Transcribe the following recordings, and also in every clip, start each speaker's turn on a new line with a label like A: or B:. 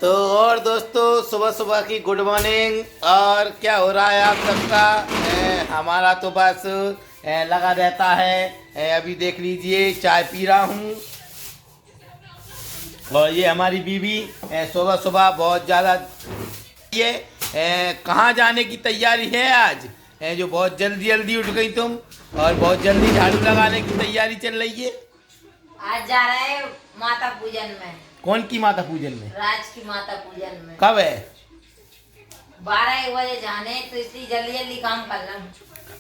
A: तो और दोस्तों सुबह सुबह की गुड मॉर्निंग। और क्या हो रहा है आप सबका? हमारा तो बस लगा रहता है। अभी देख लीजिए चाय पी रहा हूँ। और ये हमारी बीवी सुबह सुबह बहुत ज़्यादा ये कहाँ जाने की तैयारी है आज? जो बहुत जल्दी जल्दी उठ गई तुम और बहुत जल्दी झाड़ू लगाने की तैयारी चल रही है।
B: आज जा रहे हैं माता पूजन में।
A: कौन की माता पूजन में?
B: राज की माता पूजन में।
A: कब है?
B: 12-1 बजे जाने, तो इसलिए जल्दी जल्दी काम कर लूं।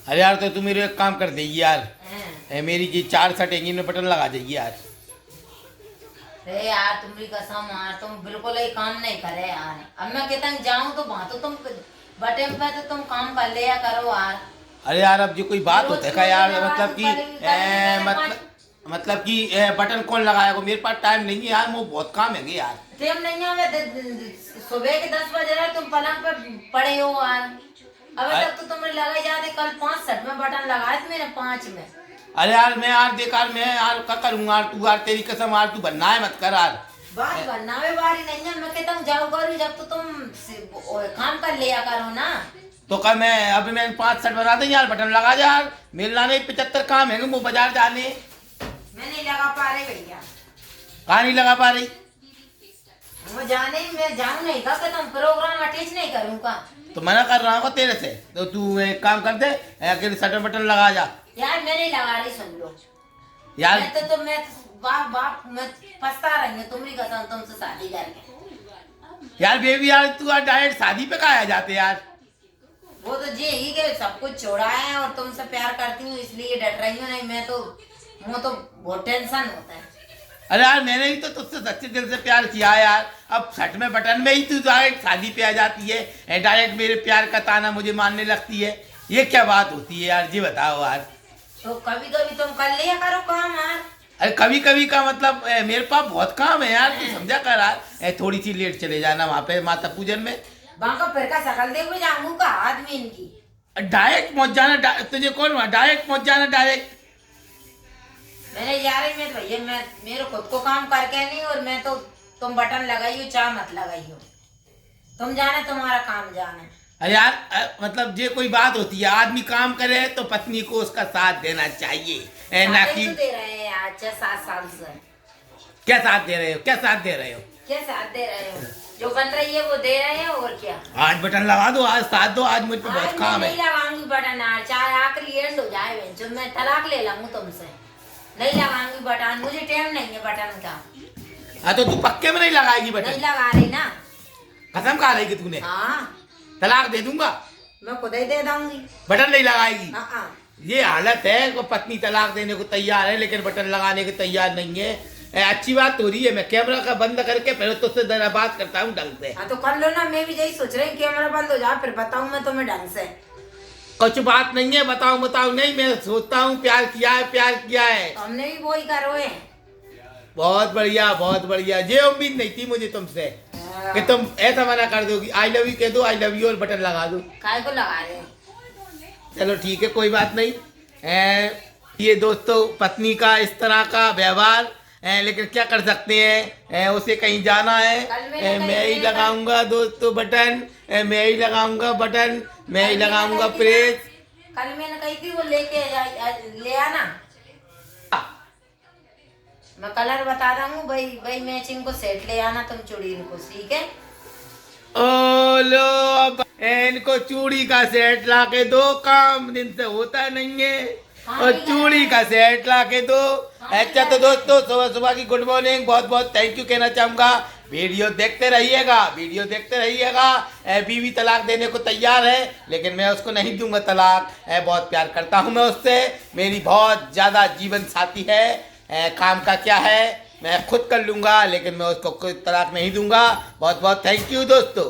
A: अरे यार तो तुम मेरे एक काम कर देगी यार।
B: हैं।
A: मेरी की 4 शर्ट इंजन में बटन लगा देगी यार।
B: अरे यार तुम्हारी कसम यार, तुम बिल्कुल ही काम नहीं करे यार। अब मैं कहता जाऊं तो वहां तो तुम बटे पे तो तुम काम कर लिया करो यार।
A: अरे यार अब जो कोई बात होता है का यार, मतलब कि बटन कौन लगाएगा? मेरे पास टाइम नहीं है यार, वो बहुत काम है यार।
B: टाइम नहीं है, सुबह के 10 बज रहे तुम पलंग पे पड़े हो यार। अभी तक तो तुमने लगाई जाते। कल 5 शर्ट में बटन लगाए थे मैंने, 5 में।
A: अरे यार मैं यार देख यार, मैं यार क्या करूँगा यार? तू यार तेरी कसम यार, तू बनना है मत कर यार।
B: बात बनना में बारी नहीं है। मैं कहता हूँ जाओ करो, जब तो तुम काम कर लिया करो ना।
A: तो कल मैं अभी मैंने 5 शर्ट बना देंगे यार, बटन लगा जा यार। मिलना नहीं 75 काम है वो बाजार जाने।
B: मैं नहीं लगा पा रही भैया।
A: कहाँ नहीं लगा पा रही?
B: मैं जाने मैं जाऊँ नहीं का, कि तुम प्रोग्राम अटैच नहीं करूँगा।
A: तो मना कर रहा हूँ तेरे से, तो तू एक काम कर दे, अकेले शर्ट बटन लगा जा
B: यार। मैं नहीं लगा रही, सुन लो
A: यार।
B: मैं बाप बाप मैं पछता रही हूँ तुम्हारी कसम, तुमसे शादी करके।
A: यार बेबी यार, तू यार डायरेक्ट शादी पे कहा जाते यार।
B: वो तो जी ही के सब कुछ छोड़ा है और तुमसे प्यार करती हूँ इसलिए डर रही हूँ। नहीं मैं तो बहुत टेंशन होता है।
A: अरे यार मैंने ही तो तुझसे सच्चे दिल से प्यार किया है यार। अब शर्ट में बटन में ही तू डायरेक्ट शादी पे आ जाती है, डायरेक्ट मेरे प्यार का ताना मुझे मानने लगती है। ये क्या बात होती है यार? जी बताओ यार।
B: तो कभी कभी तुम कर लिया करो काम यार।
A: अरे कभी कभी का मतलब मेरे पास बहुत काम है यार, तू समझा कर यार। थोड़ी सी लेट चले जाना वहाँ पे माता पूजन में।
B: वहाँ का फिर का शकल देखो जाऊंगा का आदमी इनकी।
A: डायरेक्ट पहुँच जाना, तुझे कौन वहाँ डायरेक्ट पहुँच जाना डायरेक्ट।
B: मैंने यार में तो भैया मैं मेरे खुद को काम करके नहीं, और मैं तो तुम बटन लगाई हो चाहे मत लगाई हो, तुम जाने तुम्हारा काम जाने।
A: अरे यार मतलब ये कोई बात होती है? आदमी काम करे तो पत्नी को उसका साथ देना चाहिए, ना कि
B: दे रहे हैं आज 6-7 साल से।
A: क्या साथ दे रहे हो? क्या साथ दे रहे हो?
B: क्या साथ दे रहे हो? जो बन रही है वो दे रहे हैं, और क्या।
A: आज बटन लगा दो, आज साथ दो, आज मुझ पे बहुत काम है।
B: नहीं लगाऊंगी बटन यार, चाहे आखिरी एंड हो जाए जो मैं तलाक ले लूंगी तुमसे। नहीं लगाऊंगी बटन, मुझे टाइम नहीं है बटन का।
A: हाँ तो तू पक्के में नहीं लगाएगी बटन?
B: नहीं लगा रही ना।
A: कसम खा रही कि तूने?
B: हाँ
A: तलाक दे दूंगा।
B: मैं खुद ही दे दूंगी।
A: बटन नहीं लगाएगी?
B: हाँ।
A: ये हालत है को पत्नी तलाक देने को तैयार है लेकिन बटन लगाने को तैयार नहीं है। अच्छी बात हो रही है। मैं कैमरा का बंद करके पहले तुझसे जरा बात करता हूँ ढंग से।
B: हाँ तो कर लो ना, मैं भी यही सोच रही हूँ कैमरा बंद हो जाए फिर बताऊँ मैं तुम्हें ढंग से।
A: कुछ बात नहीं है, बताओ नहीं। मैं सोचता हूँ प्यार किया है।
B: हमने भी वही करो है।
A: बहुत बढ़िया बहुत बढ़िया। ये उम्मीद नहीं थी मुझे तुमसे कि तुम ऐसा मना कर दोगी। आई लव यू कह दो, आई लव यू और बटन लगा दो।
B: काय को लगा रहे हो?
A: चलो ठीक है कोई बात नहीं। ये दोस्तों पत्नी का इस तरह का व्यवहार, लेकिन क्या कर सकते हैं, उसे कहीं जाना है। मैं ही लगाऊंगा दोस्तों बटन, मैं ही लगाऊंगा बटन, मैं ही लगाऊंगा प्रेस।
B: कल मैंने कही थी वो ले आना। मैं कलर बता रहा हूँ भाई मैचिंग को सेट ले आना तुम चूड़ी इनको, ठीक है?
A: ओ लो अब इनको चूड़ी का सेट ला के दो, काम दिन से होता नहीं है। और चूड़ी का सेट ला के दो। अच्छा तो दोस्तों सुबह सुबह की गुड मॉर्निंग, बहुत बहुत थैंक यू कहना चाहूँगा। वीडियो देखते रहिएगा। बीवी तलाक देने को तैयार है लेकिन मैं उसको नहीं दूंगा तलाक। बहुत प्यार करता हूँ मैं उससे, मेरी बहुत ज़्यादा जीवन साथी है। काम का क्या है मैं खुद कर लूँगा लेकिन मैं उसको कोई तलाक नहीं दूंगा। बहुत बहुत थैंक यू दोस्तों।